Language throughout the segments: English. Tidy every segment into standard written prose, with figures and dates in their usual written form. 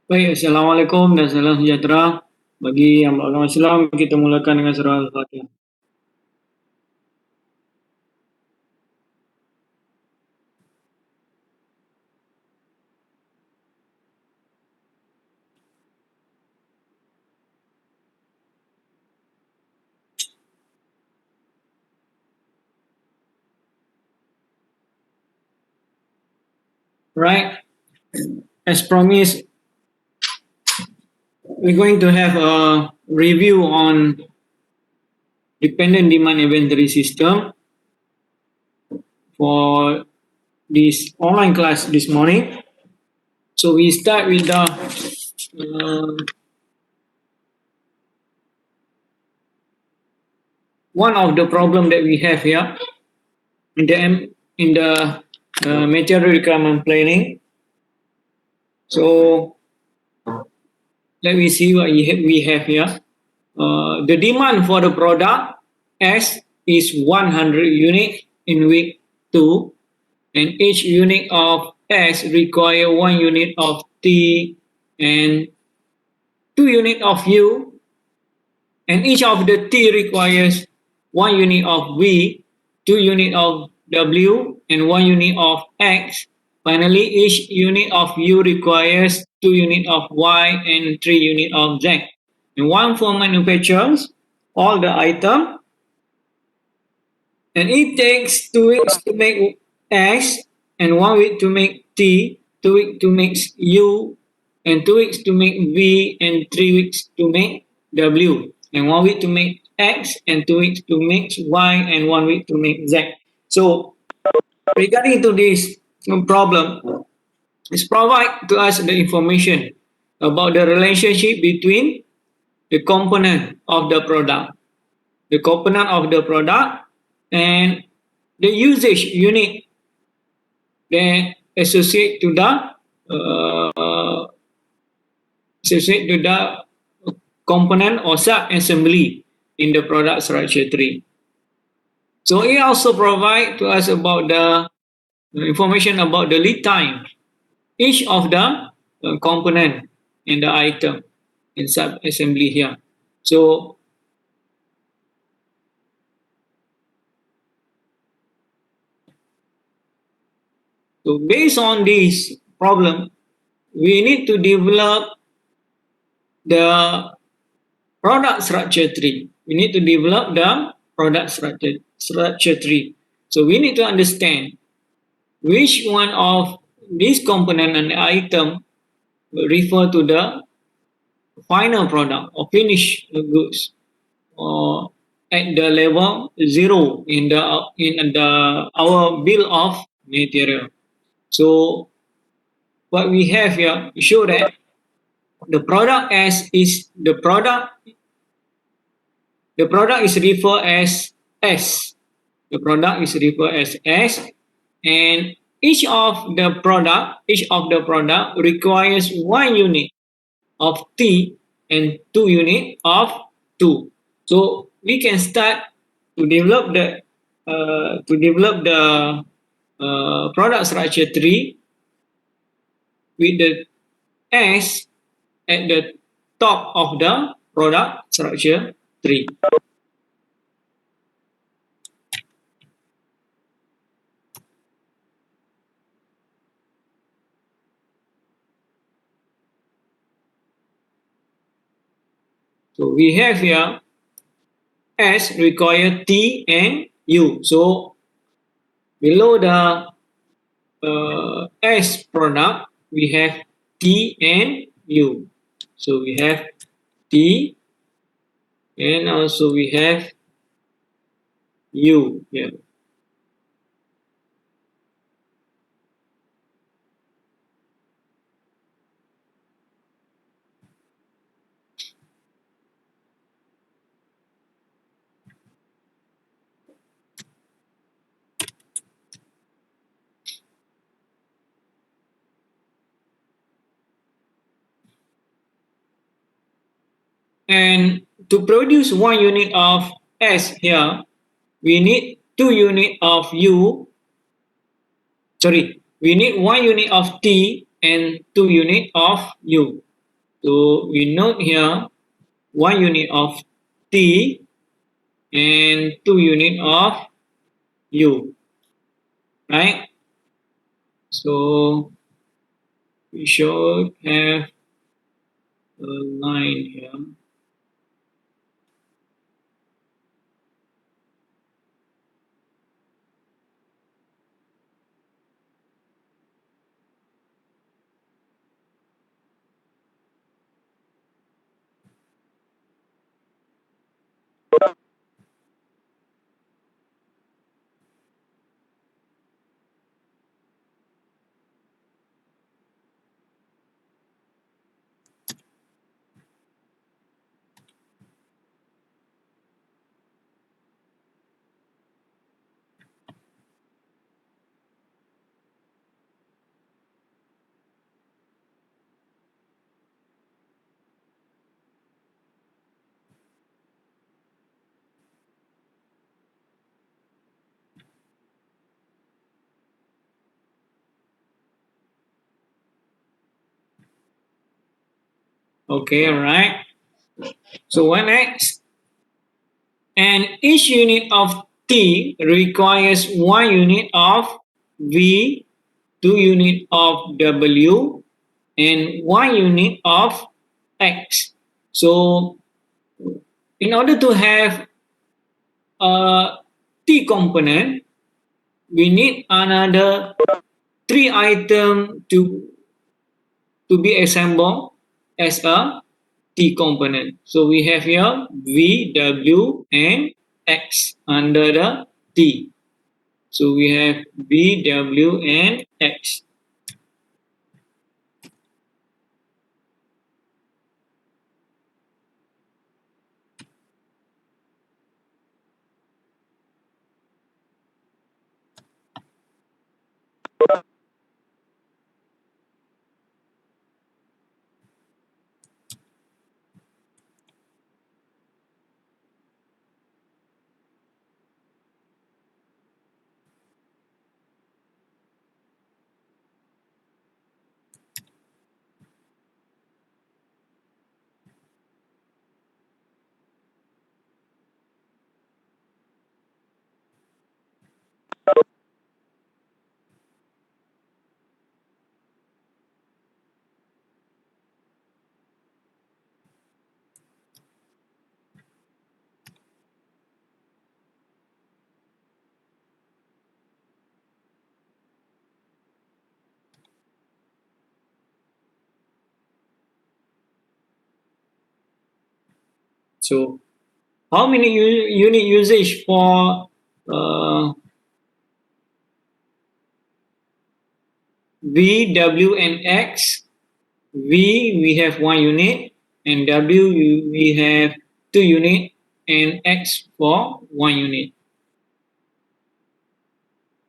Baik, Assalamualaikum dan salam sejahtera. Bagi yang beragama Islam, kita mulakan dengan surah Al-Fatihah. Right, as promised, we're going to have a review on dependent demand inventory system for this online class this morning. So we start with the one of the problem that we have here in the material requirement planning. So let me see what we have here. The demand for the product S is 100 units in week 2, and each unit of S require 1 unit of T and 2 unit of U, and each of the T requires 1 unit of V, 2 unit of W, and 1 unit of X. Finally, each unit of U requires 2 unit of Y and 3 unit of Z. And one for manufacturers all the item, and it takes 2 weeks to make S, and 1 week to make T, 2 weeks to make U, and 2 weeks to make V, and 3 weeks to make W, and 1 week to make X, and 2 weeks to make Y, and 1 week to make Z. So regarding to this problem, it's provide to us the information about the relationship between the component of the product, and the usage unit that associate to the component or sub-assembly in the product structure tree. So it also provide to us about the information about the lead time, each of the component in the item in sub-assembly here. So based on this problem, we need to develop the product structure tree. We need to develop the product structure tree. So we need to understand which one of this component and item refer to the final product or finished goods or at the level zero in the our bill of material. So what we have here show that the product as is the product is referred as S. The product is referred as S, and each of the product requires 1 unit of T and 2 unit of 2. So we can start to develop the product structure tree with the S at the top of the product structure tree. So we have here S require T and U. So below the S product, we have T and U. So we have T and also we have U here. And to produce 1 unit of S here, we need 2 unit of U. Sorry, we need 1 unit of T and 2 unit of U. So we note here 1 unit of T and 2 unit of U, right? So we should have a line here. Okay, all right. So what next? And each unit of T requires 1 unit of V, 2 unit of W, and 1 unit of X. So in order to have a T component, we need another 3 items to be assembled as a T component. So we have here V, W, and X under the T. So we have V, W, and X. So how many unit usage for V, W, and X? V, we have 1 unit, and W, we have 2 unit, and X for 1 unit.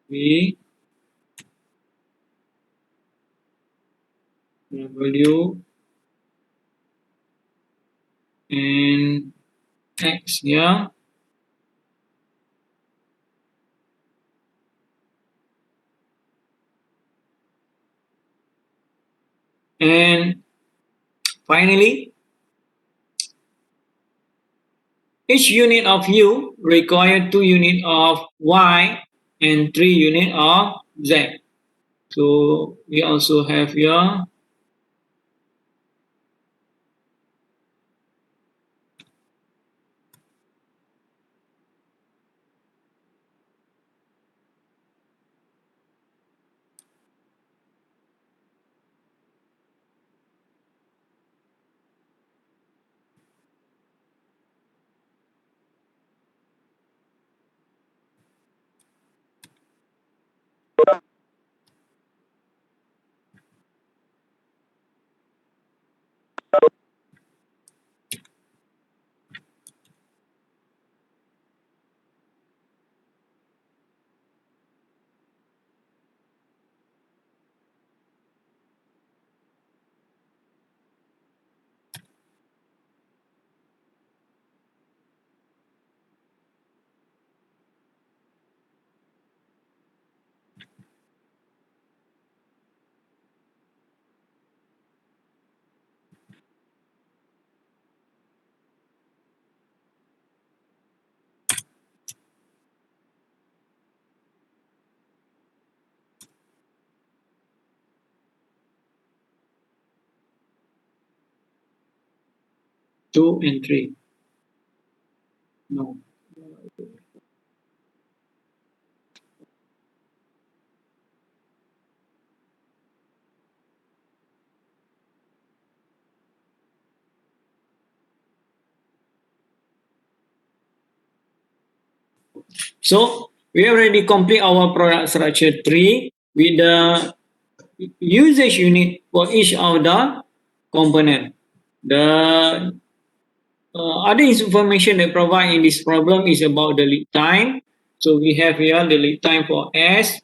V, W, and X, yeah. And finally, each unit of U require 2 unit of Y and 3 unit of Z. So we also have here 2 and 3. No. So we already complete our product structure 3 with the usage unit for each of the component. The other information that provide in this problem is about the lead time. So we have here the lead time for S,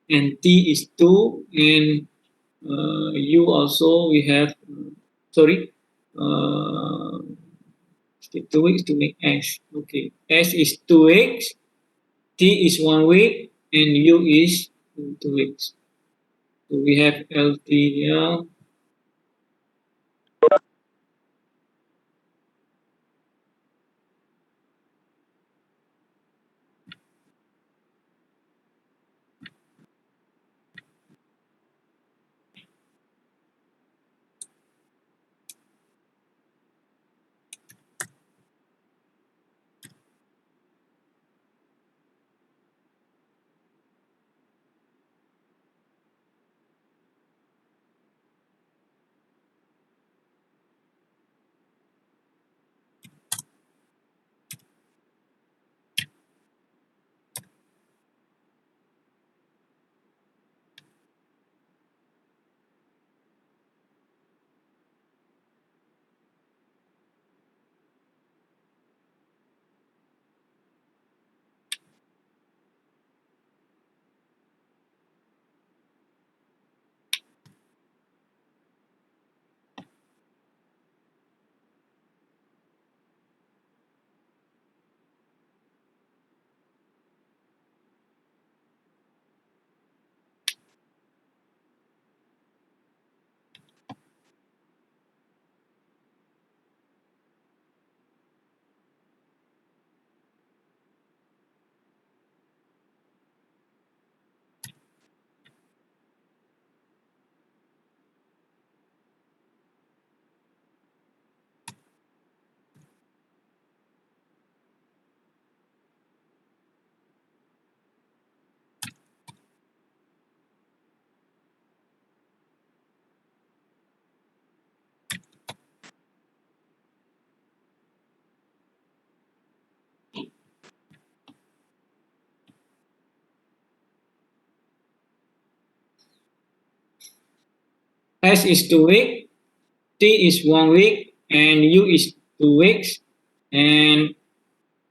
and T is 2, and U also we have, sorry, uh, 2 weeks to make S. Okay, S is 2 weeks, T is 1 week, and U is 2 weeks. So we have LT here. S is 2 weeks, T is 1 week, and U is 2 weeks, and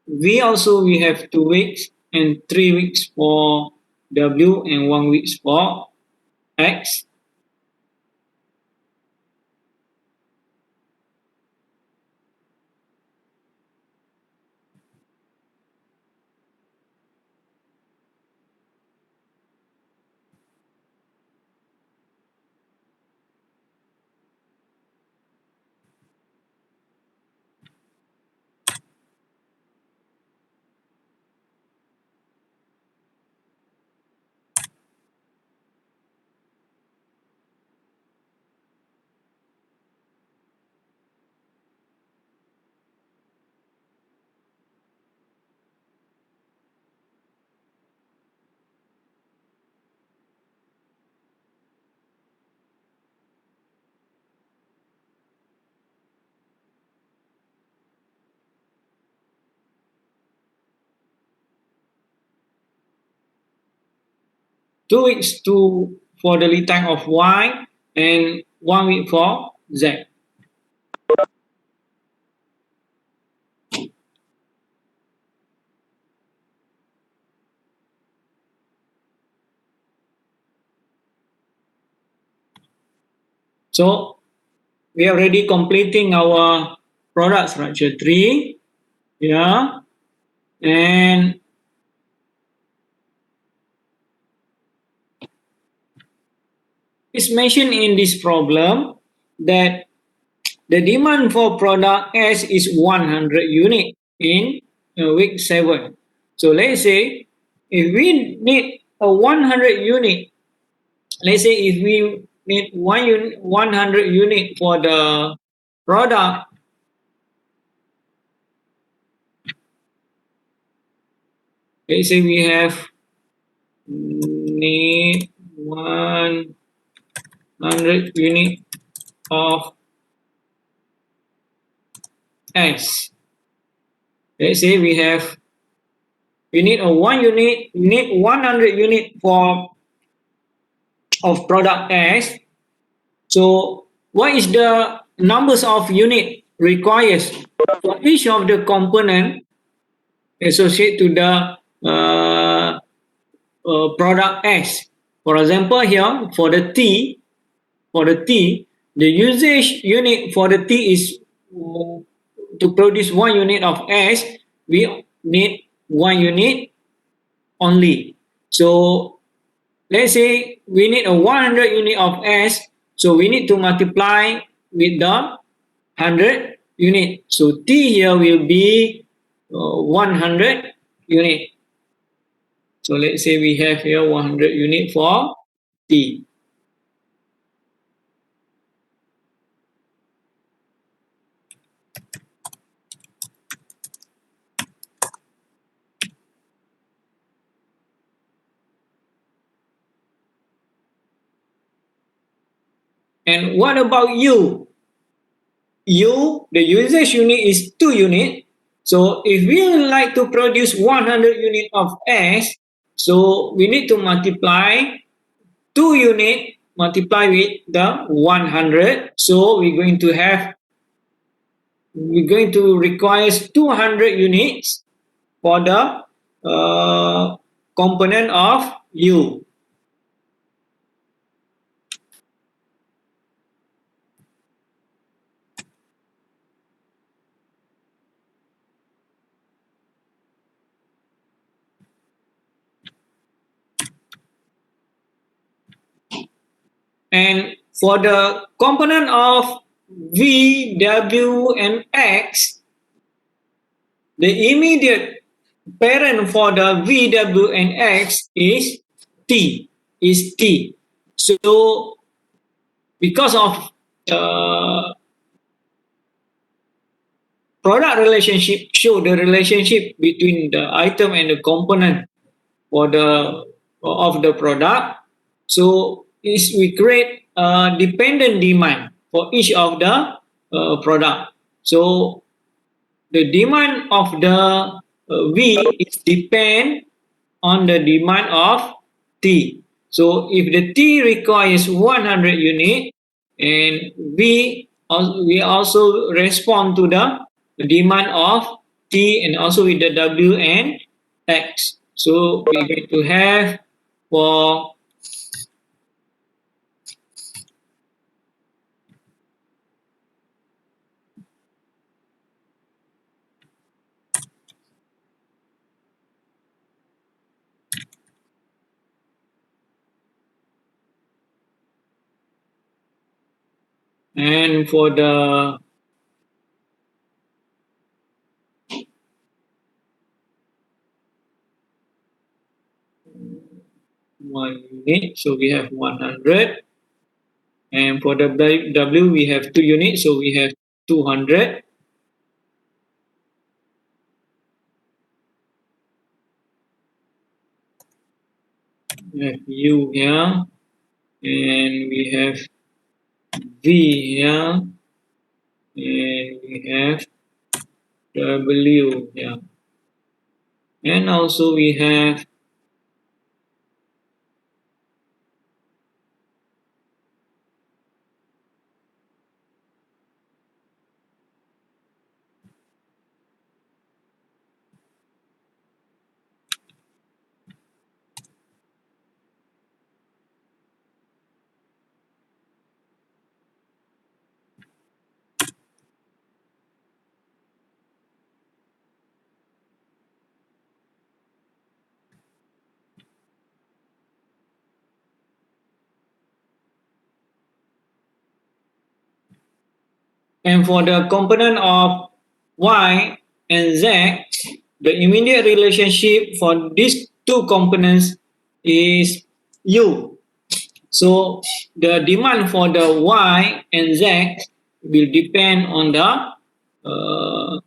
V also we have 2 weeks and 3 weeks for W and 1 week for X. 2 weeks for the lead time of Y and 1 week for Z. So we are already completing our product structure tree. Yeah. And it's mentioned in this problem that the demand for product S is 100 unit in week 7. So let's say if we need a 100 unit, let's say if we need 100 unit for the product, let's say we have need 100 unit of S. Let's say we need a 100 unit for of product S. So what is the numbers of unit requires for each of the component associated to the product S? For example, here for the T, the usage unit for the T is to produce 1 unit of S. We need 1 unit only. So let's say we need a 100 unit of S, so we need to multiply with the 100 unit. So T here will be 100 unit. So let's say we have here 100 unit for T. And what about U? U, the usage unit is 2 unit. So if we would like to produce 100 unit of S, so we need to multiply 2 unit multiply with the 100. So we're going to require 200 units for the component of U. And for the component of V, W, and X, the immediate parent for the V, W, and X is T. So because of product relationship, show the relationship between the item and the component for the of the product. So we create a dependent demand for each of the product. So the demand of the V is depend on the demand of T. So if the T requires 100 unit, and we also respond to the demand of T and also with the W and X. So we're going to have for and for the one unit, so we have 100, and for the W we have 2 units, so we have 200. We have U here, and we have V here, and we have W here, and also we have and for the component of Y and Z, the immediate relationship for these two components is U. So the demand for the Y and Z will depend on the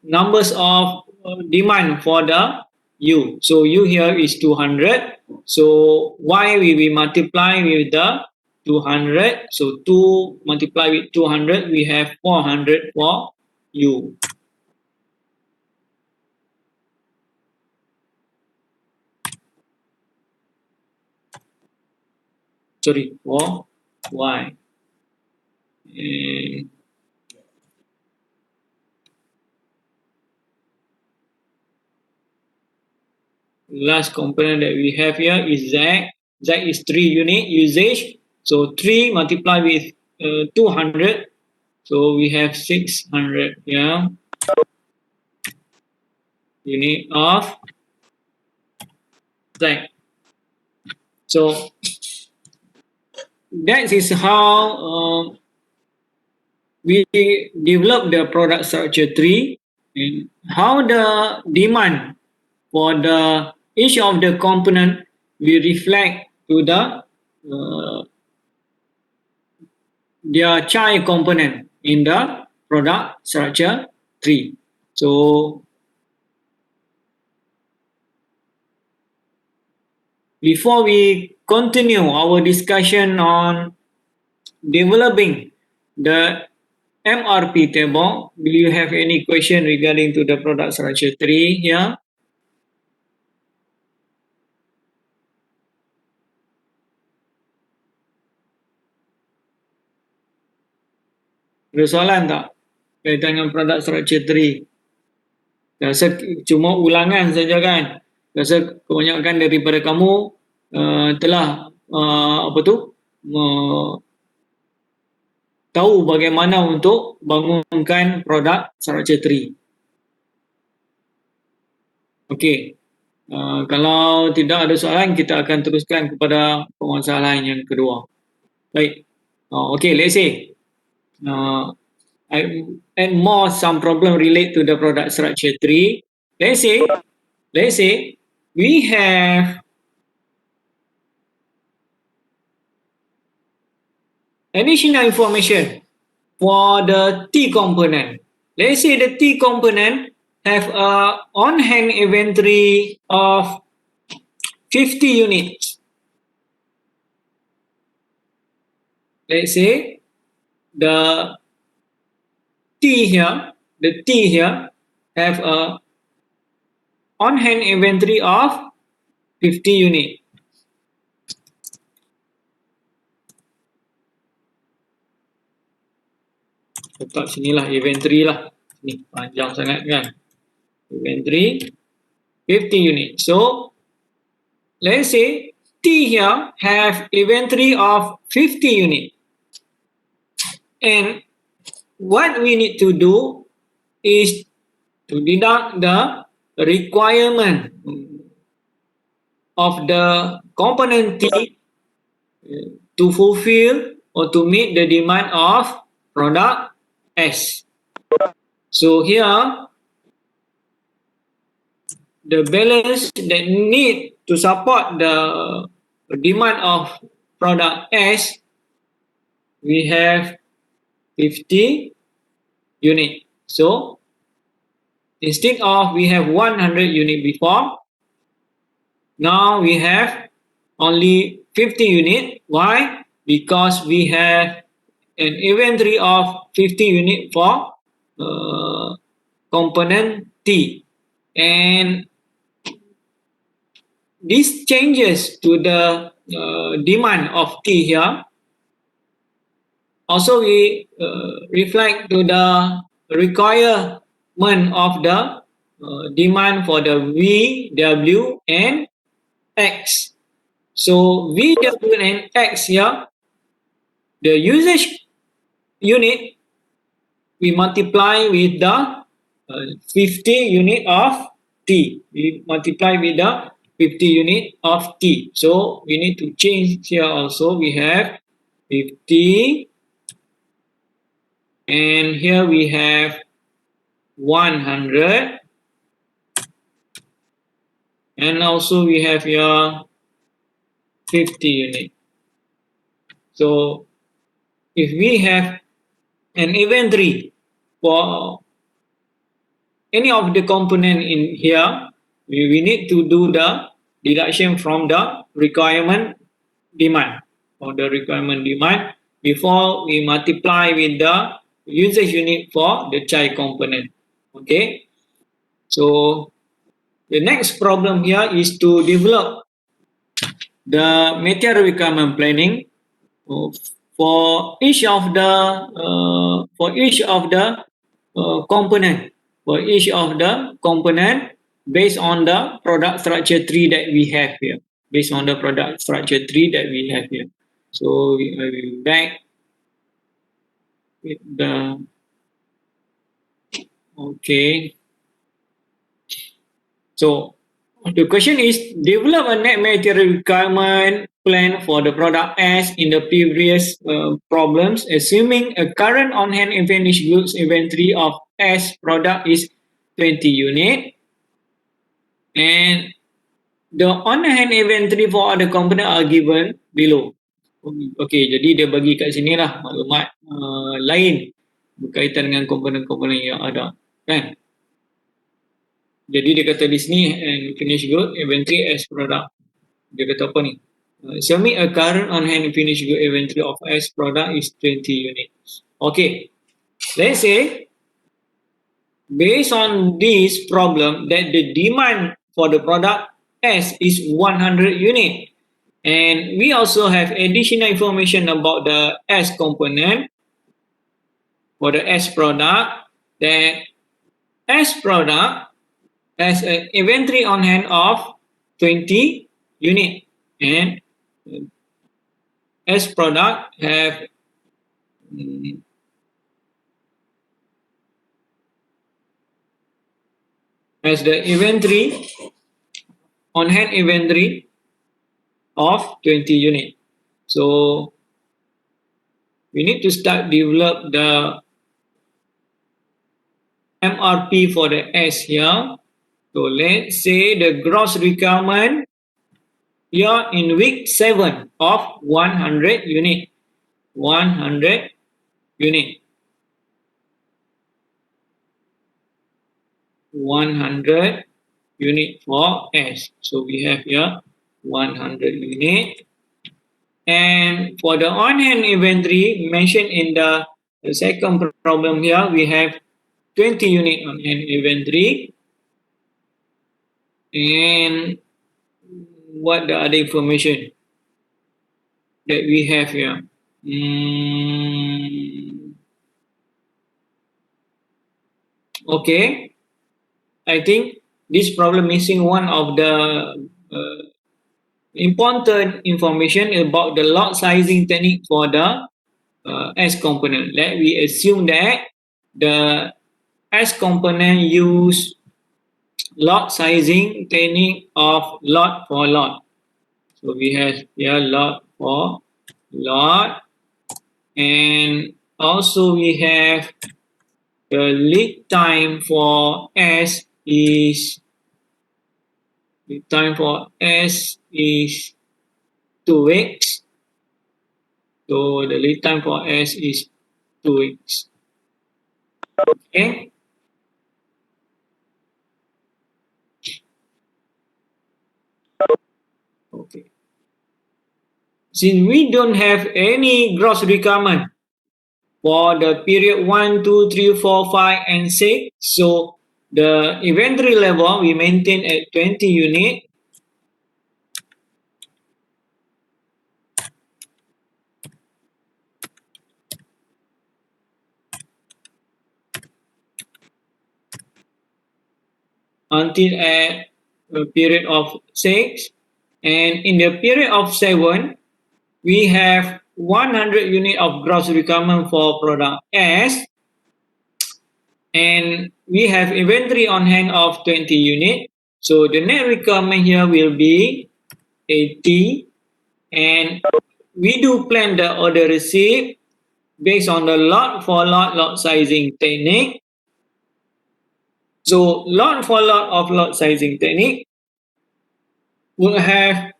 numbers of demand for the U. So U here is 200. So Y will be multiplied with the 200. So 2 multiplied with 200, we have 400 for U. Sorry, for Y. And last component that we have here is Z. Z is 3 unit usage. So 3 multiplied with 200. So we have 600 here. Unit of Z. So that is how we develop the product structure tree, and how the demand for the each of the component will reflect to the their child component in the product structure tree. So before we continue our discussion on developing the MRP table, do you have any question regarding to the product structure tree here? Ada soalan tak kaitan dengan product structure tree? Rasa cuma ulangan saja kan? Rasa kebanyakan daripada kamu telah apa tu tahu bagaimana untuk bangunkan produk structure tree. Okey. Kalau tidak ada soalan, kita akan teruskan kepada permasalahan yang kedua. Baik. Okay, let's say I add more some problem relate to the product structure tree. Let's say we have additional information for the T component. Let's say the T component have a on-hand inventory of 50 units. Let's say the T here have a on-hand inventory of 50 units. letak sinilah inventory lah. Ni panjang sangat kan. Inventory 50 unit. So let's say T here have inventory of 50 unit. And what we need to do is to deduct the requirement of the component T to fulfill or to meet the demand of product S. So here, the balance that need to support the demand of product S, we have 50 unit. So instead of we have 100 unit before, now we have only 50 unit. Why? Because we have an inventory of 50 unit for component T. And this changes to the demand of T here. Also, we reflect to the requirement of the demand for the V, W, and X. So V, W, and X here, the usage unit, we multiply with the 50 unit of T. We multiply with the 50 unit of T. So we need to change here also. We have 50 and here we have 100 and also we have here 50 unit. So if we have an inventory for any of the component in here, we need to do the deduction from the requirement demand or the requirement demand before we multiply with the usage unit for the child component. Okay, so the next problem here is to develop the material requirement planning for each of the component, for each of the component based on the product structure tree that we have here. Based on the product structure tree that we have here. So we will back with the okay. So the question is develop a net material requirement plan for the product S in the previous problems, assuming a current on-hand and finished goods inventory of S product is 20 unit, and the on-hand inventory for other component are given below. Okay, jadi dia bagi kat sini lah maklumat lain berkaitan dengan komponen-komponen yang ada, kan? Jadi dia kata di sini and finished good inventory as product. Dia kata apa ni? Show me a current on hand finished good inventory of S product is 20 units. Okay, let's say based on this problem that the demand for the product S is 100 unit, and we also have additional information about the S component for the S product, that S product has an inventory on hand of 20 unit, and S product have has the inventory on hand inventory of 20 unit. So we need to start develop the MRP for the S here. So let's say the gross requirement here in week 7 of 100 unit. 100 unit. 100 unit for S. So we have here 100 unit. And for the on-hand inventory mentioned in the second problem here, we have 20 unit on-hand inventory. And what the other information that we have here? Okay, I think this problem missing one of the important information about the lot sizing technique for the S component. Let we assume that the S component use lot sizing technique of lot for lot. So we have here lot for lot, and also we have the lead time for S is 2 weeks. So the lead time for S is 2 weeks. Okay. Okay. Since we don't have any gross requirement for the period 1, 2, 3, 4, 5, and 6, so the inventory level we maintain at 20 unit. Until at a period of 6, and in the period of 7 we have 100 unit of gross requirement for product S, and we have inventory on hand of 20 unit. So the net requirement here will be 80, and we do plan the order receipt based on the lot for lot sizing technique. So lot for lot sizing technique will have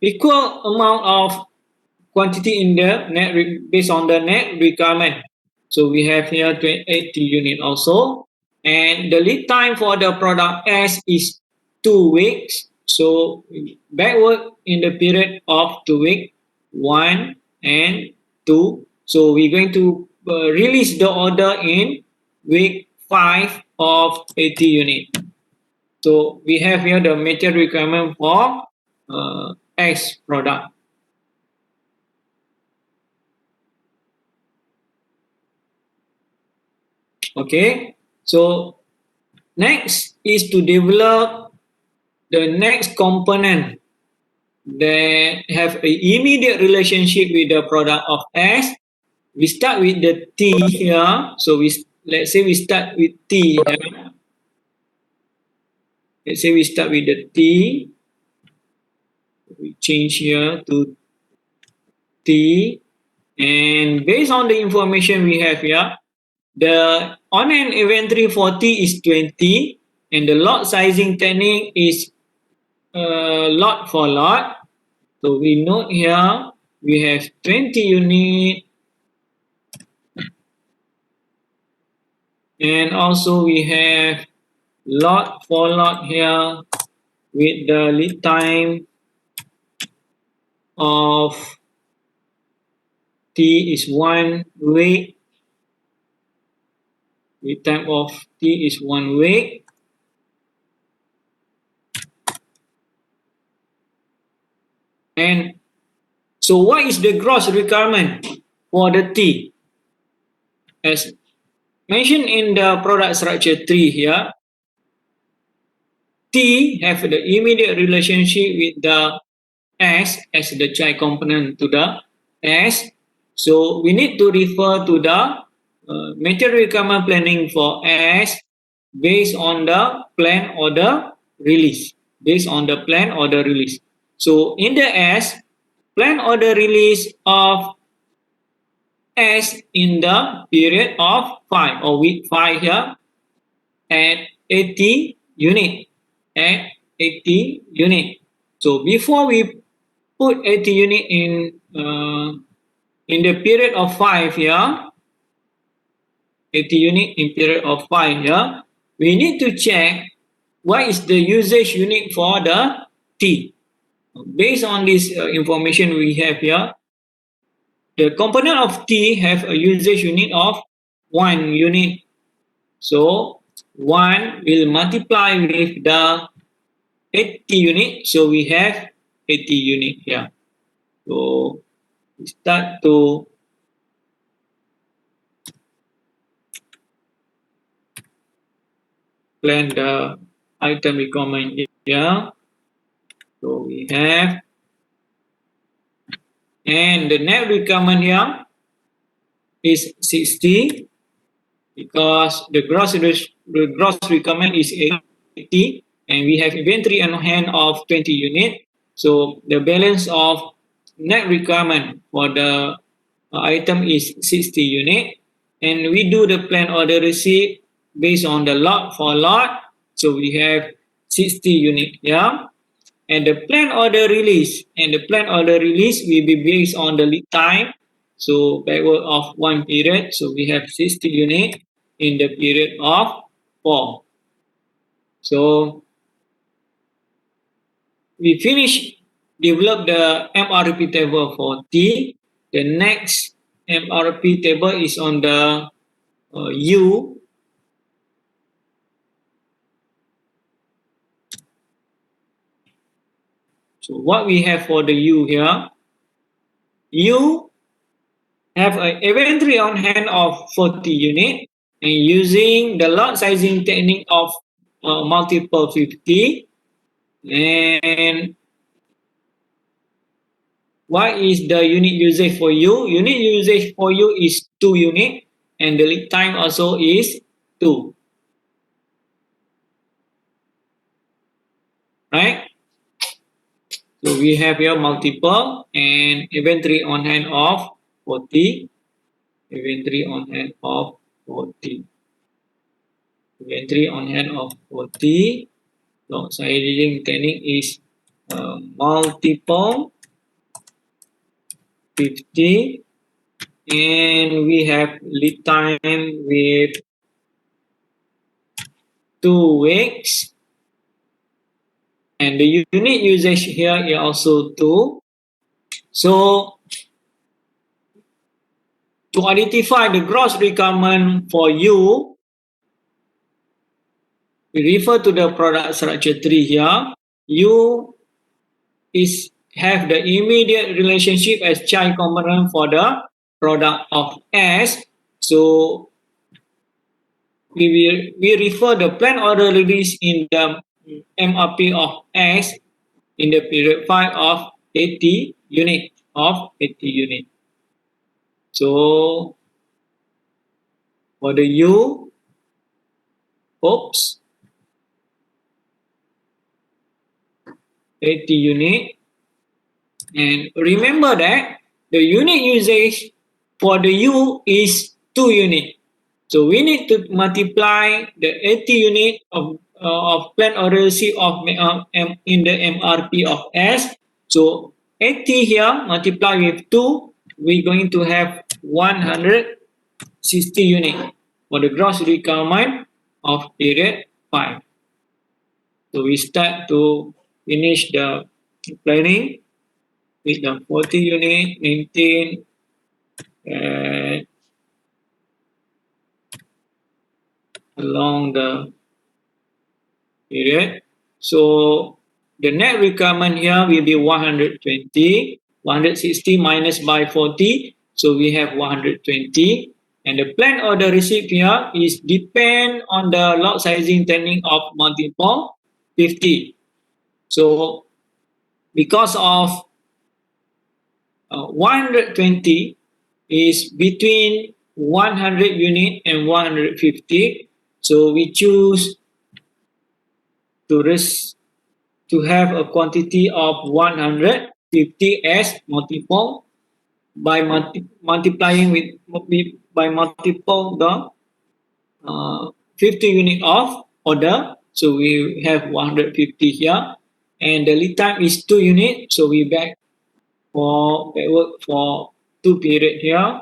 equal amount of quantity in the based on the net requirement. So we have here 80 unit also, and the lead time for the product S is 2 weeks. So backward in the period of 2 weeks, 1 and 2. So we're going to release the order in week 5 of 80 unit. So we have here the material requirement for X product. Okay, so next is to develop the next component that have an immediate relationship with the product of S. We start with the T here. So let's say we start with T here. Let's say we start with the T. We change here to T, and based on the information we have here, the on-hand inventory for T is 20, and the lot sizing technique is lot for lot. So we note here we have 20 unit, and also we have lot for lot here with the lead time of T is 1 week. Lead time of T is 1 week. And so what is the gross requirement for the T? As mentioned in the product structure tree here, T have the immediate relationship with the S as the child component to the S. So we need to refer to the material requirement planning for S based on the plan order release. Based on the plan order release. So in the S, plan order release of S in the period of 5 or week 5 here at 80 unit. At 80 unit. So before we put 80 unit in the period of 5 here, 80 unit in period of 5 here, we need to check what is the usage unit for the T. Based on this information we have here, the component of T have a usage unit of 1 unit. So 1 will multiply with the 80 unit. So we have 80 unit here. So we start to plan the item requirement here. So we have, and the net requirement here is 60 because the gross requirement is 80 and we have inventory on hand of 20 unit. So the balance of net requirement for the item is 60 unit, and we do the plan order receipt based on the lot for lot. So we have 60 unit here. And the plan order release will be based on the lead time. So backward of 1 period. So we have 60 unit in the period of 4. So we finish develop the MRP table for T. The next MRP table is on the U. So what we have for the U here, U have an inventory on hand of 40 unit and using the lot sizing technique of multiple 50. And what is the unit usage for you? Unit usage for you is 2 unit and the lead time also is 2. Right? So we have here multiple and inventory on hand of 40. Inventory on hand of 40. Inventory on hand of 40. Lot sizing technique is multiple 50 and we have lead time with 2 weeks and the unit usage here is also 2. So to identify the gross requirement for you, we refer to the product structure tree here. U is have the immediate relationship as child component for the product of S. So we refer the plan order release in the MRP of S in the period 5 of 80 unit of 80 unit. So for the U, oops, 80 unit. And remember that the unit usage for the U is 2 unit. So we need to multiply the 80 unit of plan order receipt of in the MRP of S. So 80 here multiply with 2, we're going to have 160 unit for the gross requirement of period 5. So we start to finish the planning with the 40 unit maintain along the period. So the net requirement here will be 120, 160 minus by 40. So we have 120. And the plan order receipt here is depend on the lot sizing technique of multiple 50. So because of 120 is between 100 unit and 150. So we choose to have a quantity of 150 as multiple by multiplying with by multiple the 50 unit of order. So we have 150 here, and the lead time is 2 unit. So we backward for 2 period here,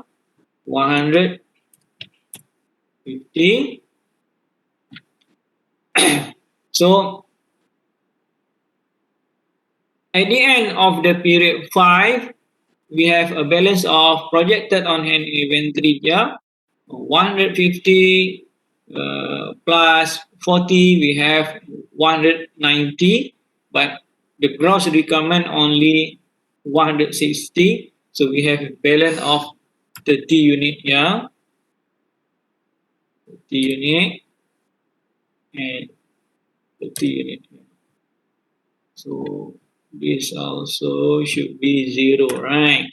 150. So at the end of the period 5, we have a balance of projected on hand inventory here, 150 plus 40, we have 190, but the gross requirement only 160. So we have a balance of 30 unit here. 30 unit. and 30 unit. So this also should be 0, right?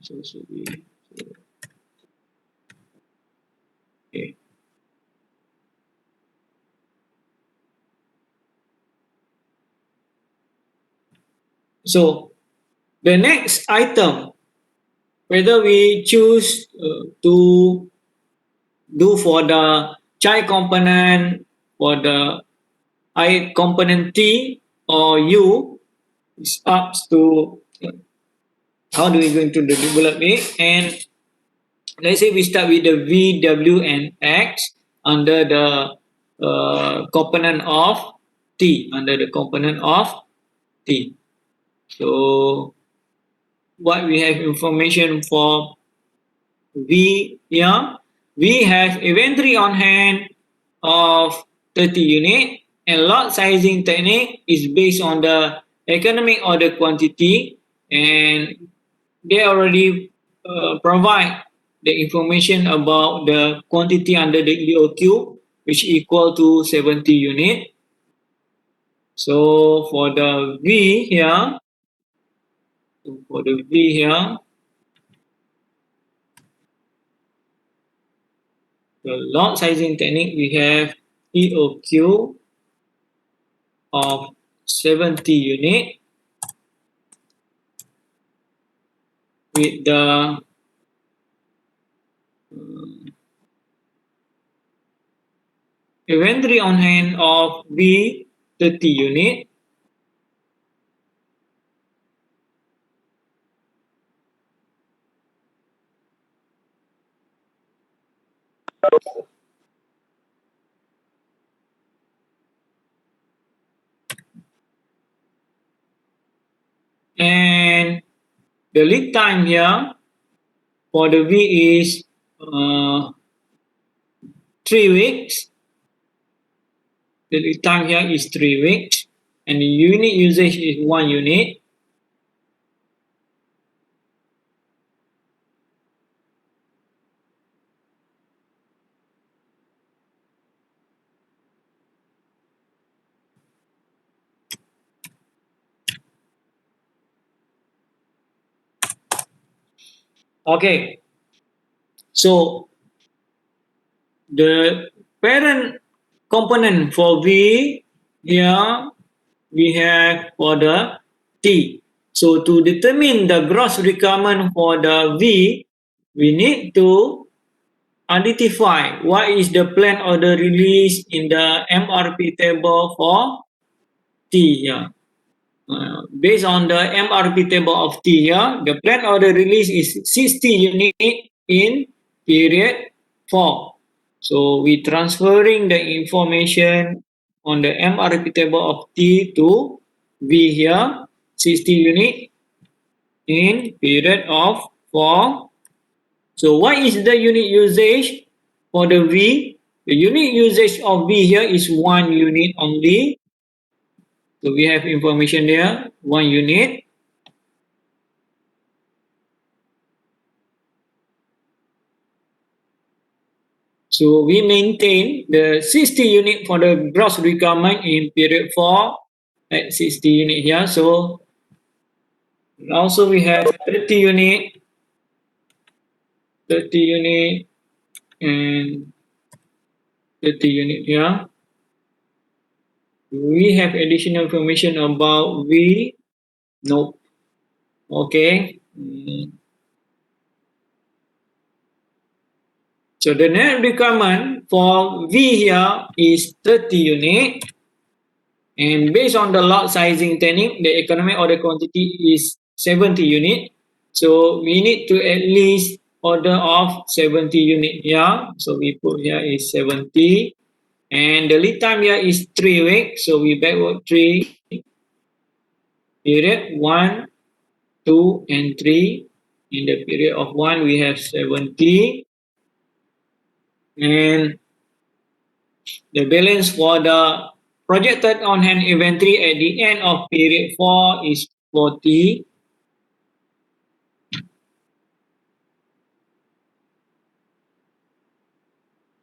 So should be 0. Okay. So the next item, whether we choose to do for the child component, for the I component T or U, is up to how do we going to develop it. And let's say we start with the V, W, and X under the component of T, under the component of T. So what we have information for V here, we have inventory on hand of 30 unit, and lot sizing technique is based on the economic order quantity, and they already provide the information about the quantity under the EOQ, which equal to 70 unit. So for the V here, the lot sizing technique, we have EOQ of 70 unit with the inventory on hand of V 30 unit. And the lead time here for the V is 3 weeks. The lead time here is 3 weeks, and the unit usage is 1 unit. Okay, so the parent component for V here we have for the T. So to determine the gross requirement for the V, we need to identify what is the plan order release in the MRP table for T here. Based on the MRP table of T here, the plan order release is 60 unit in period 4. So we transferring the information on the MRP table of T to V here, 60 unit in period of 4. So what is the unit usage for the V? The unit usage of V here is 1 unit only. So we have information there, 1 unit. So we maintain the 60 unit for the gross requirement in period 4 at 60 unit here. So also we have 30 unit, and 30 unit here. We have additional information about V. Nope. Okay. So the net requirement for V here is 30 unit. And based on the lot sizing technique, the economic order quantity is 70 unit. So we need to at least order of 70 unit here. So we put here is 70. And the lead time here is 3 weeks. So we backward 3 period 1, 2, and 3. In the period of 1, we have 70. And the balance for the projected on hand inventory at the end of period 4 is 40.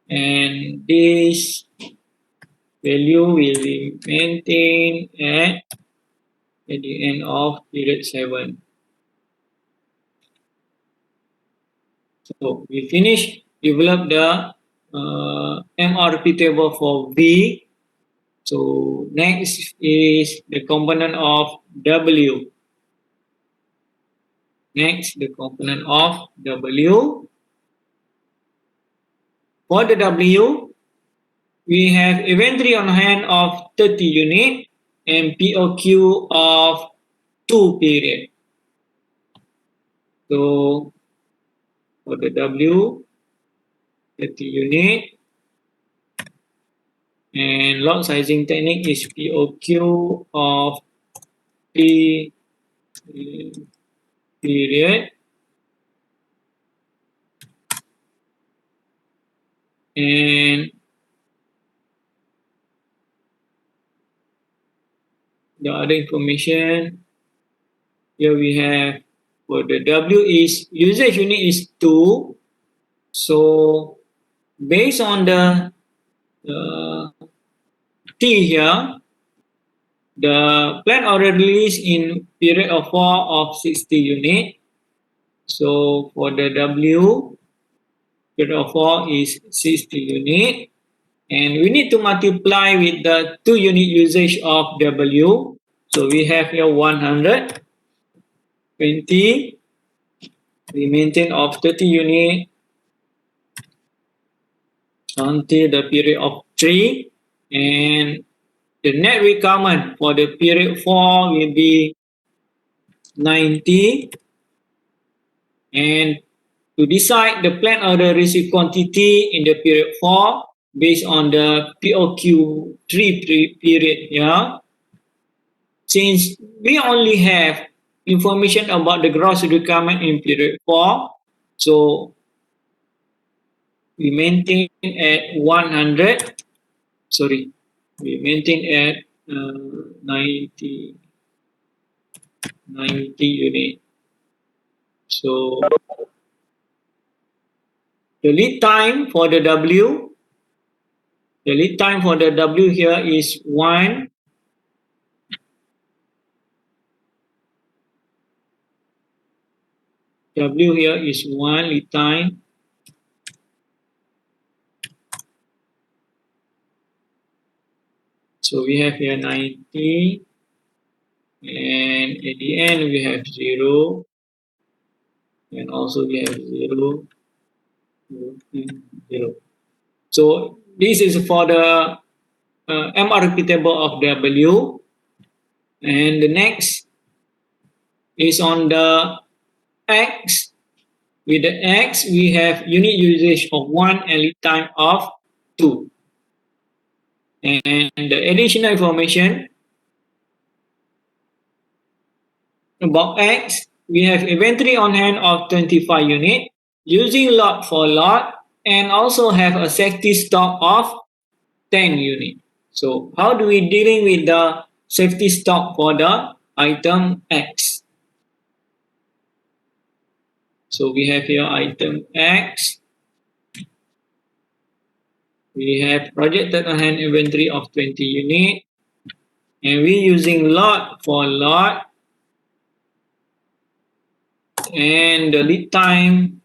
and this value will be maintained at the end of period 7. So we finish develop the MRP table for V. So next is the component of W. Next, the component of W. For the W, we have inventory on hand of 30 unit and POQ of 2 period. So for the W, 30 unit, and lot sizing technique is POQ of 3 period, and the other information here we have for the W is usage unit is 2. So based on the T here, the plant order release in period of 4 of 60 unit. So for the W, period of 4 is 60 unit. And we need to multiply with the 2 unit usage of W. So we have here 120. We maintain of 30 unit until the period of 3. And the net requirement for the period 4 will be 90. And to decide the plant order receipt quantity in the period 4 based on the POQ 3 period here, since we only have information about the gross requirement in period 4, so we maintain at 100, sorry, we maintain at 90 unit. So the lead time for the W, the lead time for the W here is 1. W here is 1 lead time. So we have here 90. And at the end we have 0. And also we have 0. 0. So this is for the MRP table of W. And the next is on the X. With the X, we have unit usage of 1 and lead time of 2. And the additional information about X, we have inventory on hand of 25 unit, using lot for lot, and also have a safety stock of 10 unit. So how do we dealing with the safety stock for the item X? So we have here item X. We have projected on hand inventory of 20 unit, and we using lot for lot, and the lead time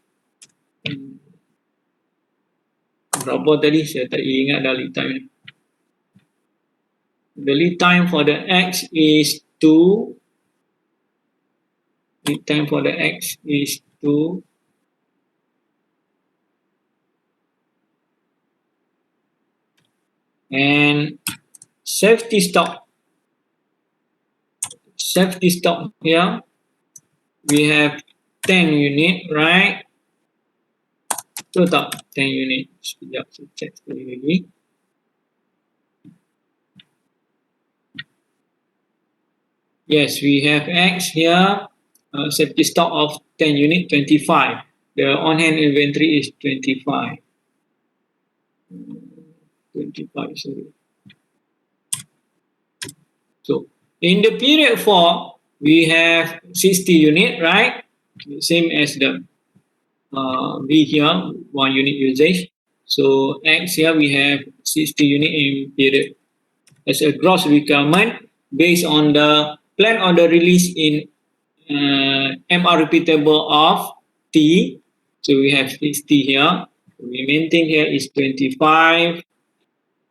berapa tadi, saya tak ingat dah lead time. The lead time for the X is 2. Lead time for the X is 2. And safety stock. Safety stock here, we have 10 unit, right? Betul tak? 10 unit. Sekejap, saya check sekali lagi. Yes, we have X here. Safety stock of 10 unit, 25. The on-hand inventory is 25. 25, sorry. So, in the period 4, we have 60 unit, right? Same as the B here, 1 unit usage. So X here we have 60 unit in period as a gross requirement based on the plan order release in MRP table of T. So we have 60 here. We maintain here is 25.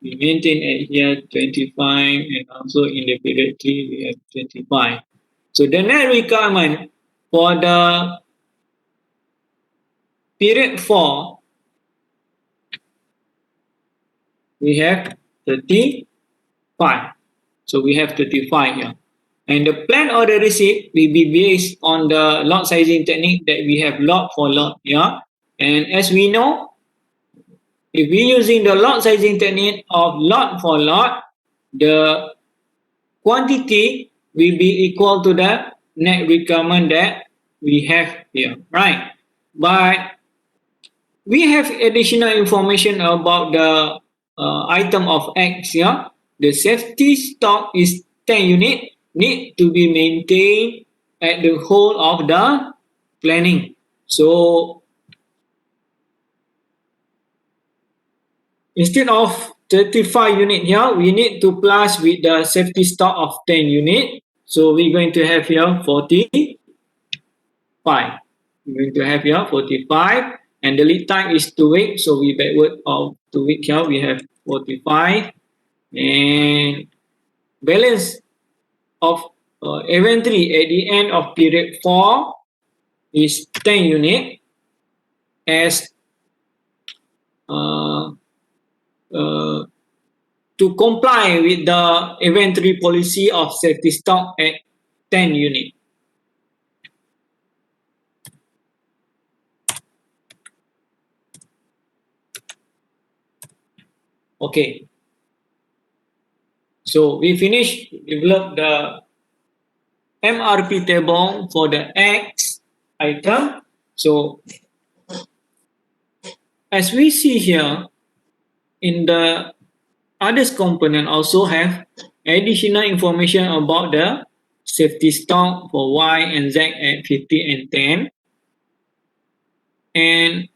We maintain at here 25, and also in the period 3 we have 25. So the net requirement for the period 4 we have 35. So we have 35 here. And the plan order receipt will be based on the lot sizing technique that we have lot for lot here. And as we know, if we're using the lot sizing technique of lot for lot, the quantity will be equal to the net requirement that we have here, right? But we have additional information about the item of X here. The safety stock is 10 unit, need to be maintained at the whole of the planning. So instead of 35 unit here, we need to plus with the safety stock of 10 unit. So we're going to have here 45. We're going to have here 45. And the lead time is 2 weeks. So we backward of 2 weeks here. We have 45. And balance of inventory at the end of period 4 is 10 unit as to comply with the inventory policy of safety stock at 10 unit. Okay. So we develop the MRP table for the X item. So as we see here, in the others component also have additional information about the safety stock for Y and Z at 50 and 10. And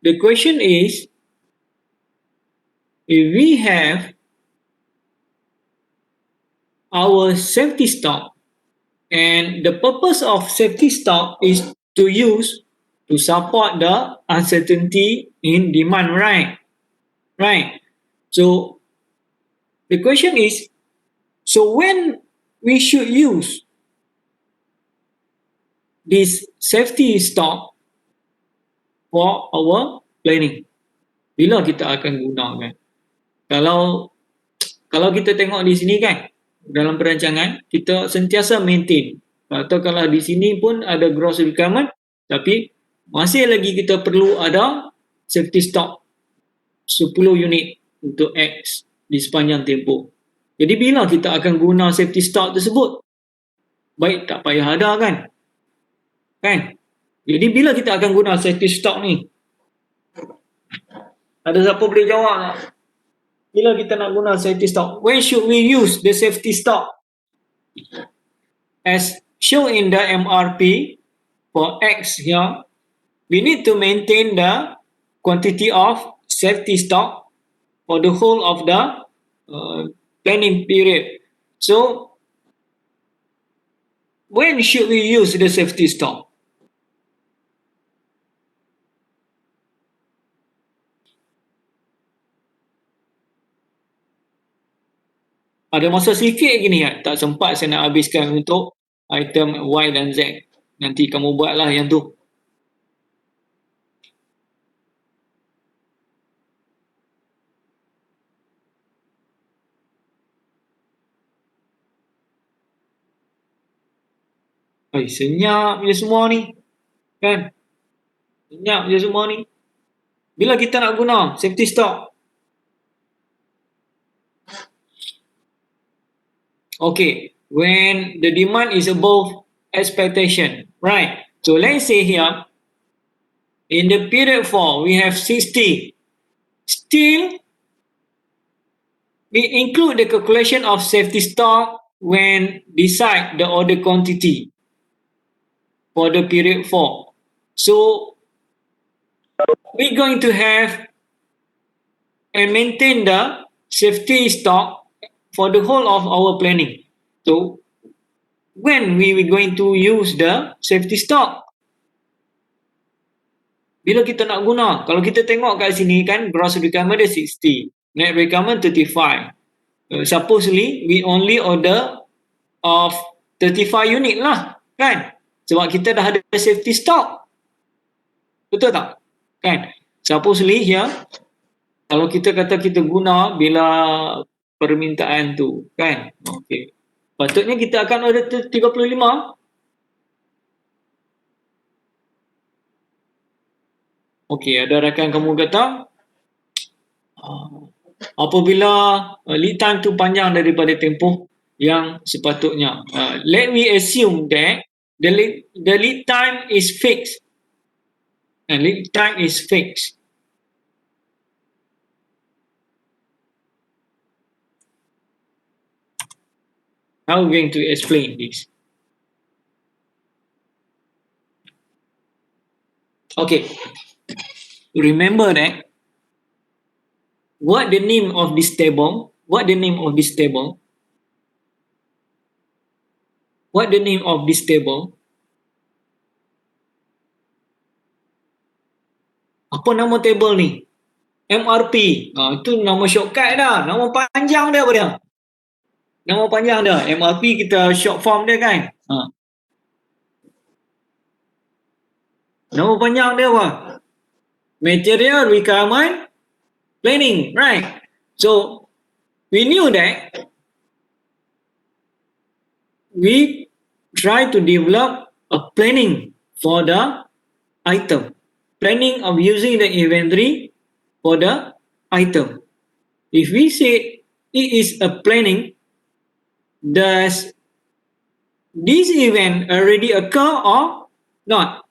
the question is, if we have our safety stock, and the purpose of safety stock is to use to support the uncertainty in demand, right? Right. So the question is, so when we should use this safety stock for our planning? Bila kita akan gunakan? Kalau kita tengok di sini kan, dalam perancangan kita sentiasa maintain, atau kalau di sini pun ada gross requirement, tapi masih lagi kita perlu ada safety stock 10 unit untuk X di sepanjang tempoh. Jadi bila kita akan guna safety stock tersebut? Baik tak payah ada kan? Jadi bila kita akan guna safety stock ni? Ada siapa boleh jawab tak? Bila kita nak guna safety stock? When should we use the safety stock? As shown in the MRP for X here, we need to maintain the quantity of safety stock for the whole of the planning period. So, when should we use the safety stock? Ada masa sikit gini kan? Tak sempat saya nak habiskan untuk item Y dan Z. Nanti kamu buatlah yang tu. Senyap je semua ni. Kan? Senyap je semua ni. Bila kita nak guna safety stock? Okay, when the demand is above expectation, right? So let's say here, in the period 4, we have 60. Still, we include the calculation of safety stock when decide the order quantity for the period 4. So, we're going to have and maintain the safety stock for the whole of our planning. So when we going to use the safety stock? Bila kita nak guna? Kalau kita tengok kat sini kan, gross requirement dia 60, net requirement 35. Supposedly we only order of 35 unit lah kan, sebab kita dah ada safety stock, betul tak kan? Supposedly here, kalau kita kata kita guna bila permintaan tu kan, okay, patutnya kita akan order 35. Okey, ada rakan kamu kata apabila lead time tu panjang daripada tempoh yang sepatutnya. Let me assume that the lead time is fixed. And lead time is fixed. How are we going to explain this? Okay. Remember that what the name of this table? What the name of this table? What the name of this table? Apa nama table ni? MRP. Itu nama shortcut dah. Nama panjang dia apa dia? Nama panjang dia. MRP kita short form dia kan? Nama panjang dia apa? Material Requirement Planning, right? So we knew that we try to develop a planning for the item, planning of using the inventory for the item. If we say it is a planning, does this event already occur or not?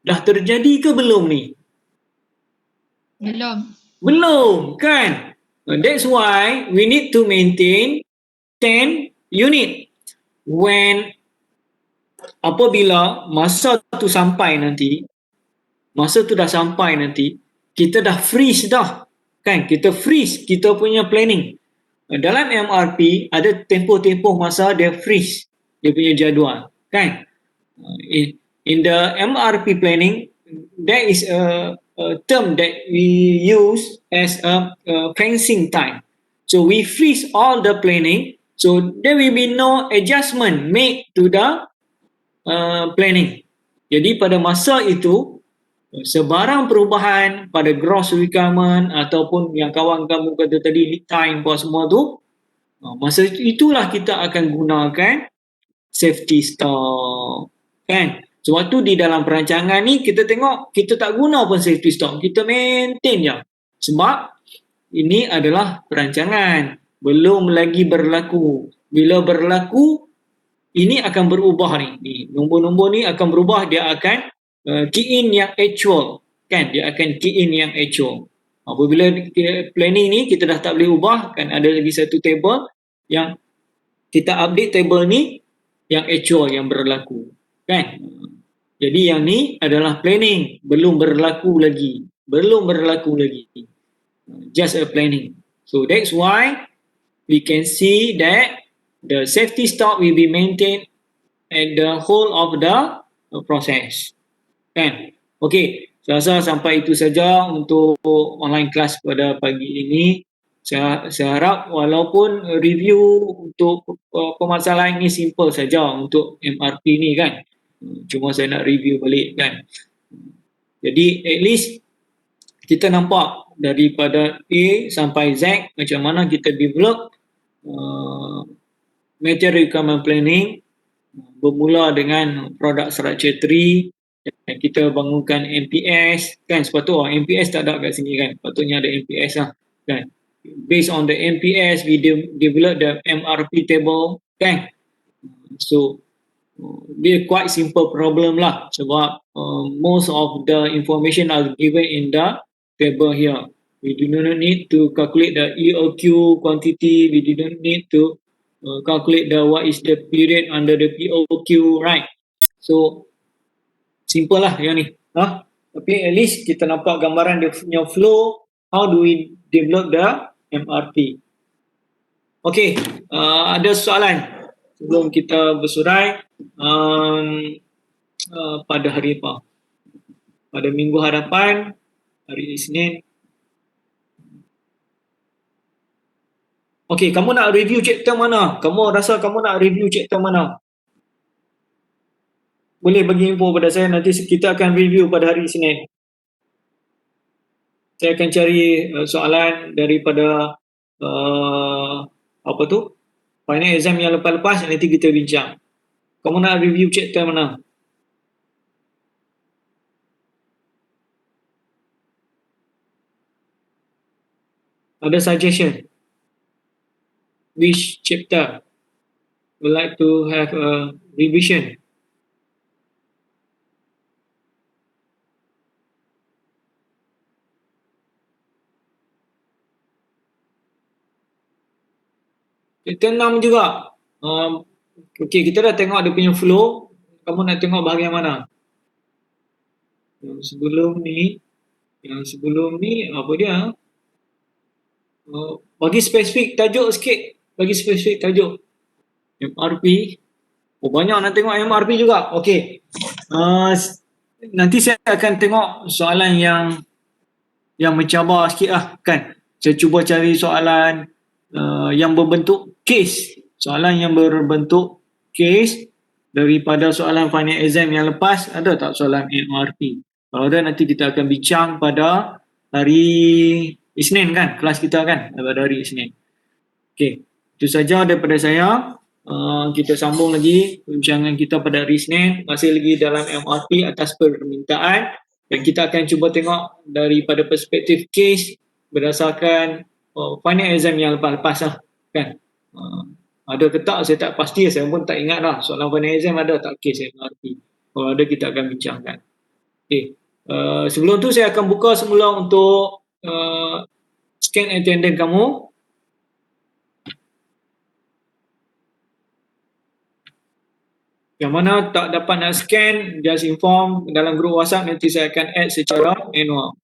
Dah terjadi ke belum ni? Belum kan? That's why we need to maintain 10 unit. When apabila masa tu sampai nanti, masa tu dah sampai nanti, kita dah freeze dah kan? Kita freeze kita punya planning. Dalam MRP ada tempoh-tempoh masa dia freeze dia punya jadual kan? In the MRP planning, there is a term that we use as a fencing time. So we freeze all the planning, so there will be no adjustment made to the planning. Jadi pada masa itu, sebarang perubahan pada gross requirement ataupun yang kawan kamu kata tadi lead time apa semua tu, masa itulah kita akan gunakan safety stock kan? Sebab tu di dalam perancangan ni kita tengok kita tak guna pun safety stock, kita maintain je. Sebab ini adalah perancangan, belum lagi berlaku. Bila berlaku, ini akan berubah ni. Nombor-nombor ni akan berubah, dia akan key in yang actual kan, dia akan key in yang actual. Apabila planning ni kita dah tak boleh ubah kan, ada lagi satu table yang kita update table ni yang actual yang berlaku kan. Jadi yang ni adalah planning, belum berlaku lagi. Just a planning. So that's why we can see that the safety stock will be maintained at the whole of the process. Kan? Okay, saya rasa sampai itu saja untuk online class pada pagi ini. Saya harap walaupun review untuk permasalahan ini simple saja untuk MRP ni kan. Cuma saya nak review balik kan. Jadi at least kita nampak daripada A sampai Z macam mana kita develop material requirement planning, bermula dengan product structure tree, dan kita bangunkan MPS kan. Sepatutnya MPS tak ada kat sini kan, patutnya ada MPS lah kan. Based on the MPS we develop the MRP table kan. So dia quite simple problem lah, sebab most of the information are given in the table here. We do not need to calculate the EOQ quantity, we do not need to calculate the what is the period under the POQ, right? So simple lah yang ni. Tapi at least kita nampak gambaran dia punya flow, how do we develop the MRP? Okay, ada soalan sebelum kita bersurai pada hari apa? Pada minggu hadapan, hari Isnin. Okay, kamu nak review chapter mana? Kamu rasa kamu nak review chapter mana? Boleh bagi info pada saya, nanti kita akan review pada hari Isnin. Saya akan cari soalan daripada apa tu? Final exam yang lepas-lepas, nanti kita bincang. Kamu nak review chapter mana? Ada suggestion? Which chapter would like to have a revision? Chapter 6 juga. Okay, kita dah tengok dia punya flow. Kamu nak tengok bahagian mana? Yang sebelum ni apa dia? Bagi spesifik tajuk sikit. Bagi spesifik tajuk. MRP. Oh, banyak nak tengok MRP juga. Okay. Nanti saya akan tengok soalan yang mencabar sikit lah kan. Saya cuba cari soalan yang berbentuk case. Soalan yang berbentuk case daripada soalan final exam yang lepas. Ada tak soalan MRP? Kalau ada, nanti kita akan bincang pada hari Isnin kan, kelas kita kan, pada hari Isnin. Okay, itu saja daripada saya. Kita sambung lagi perbincangan kita pada hari Isnin, masih lagi dalam MRP atas permintaan, dan kita akan cuba tengok daripada perspektif case berdasarkan final exam yang lepas-lepas lah kan. Ada ke tak saya tak pasti, saya pun tak ingat lah soalan final exam ada tak case MRP. Kalau ada, kita akan bincangkan. Okay. Sebelum tu saya akan buka semula untuk scan attendance kamu. Yang mana tak dapat nak scan, just inform dalam grup WhatsApp, nanti saya akan add secara manual.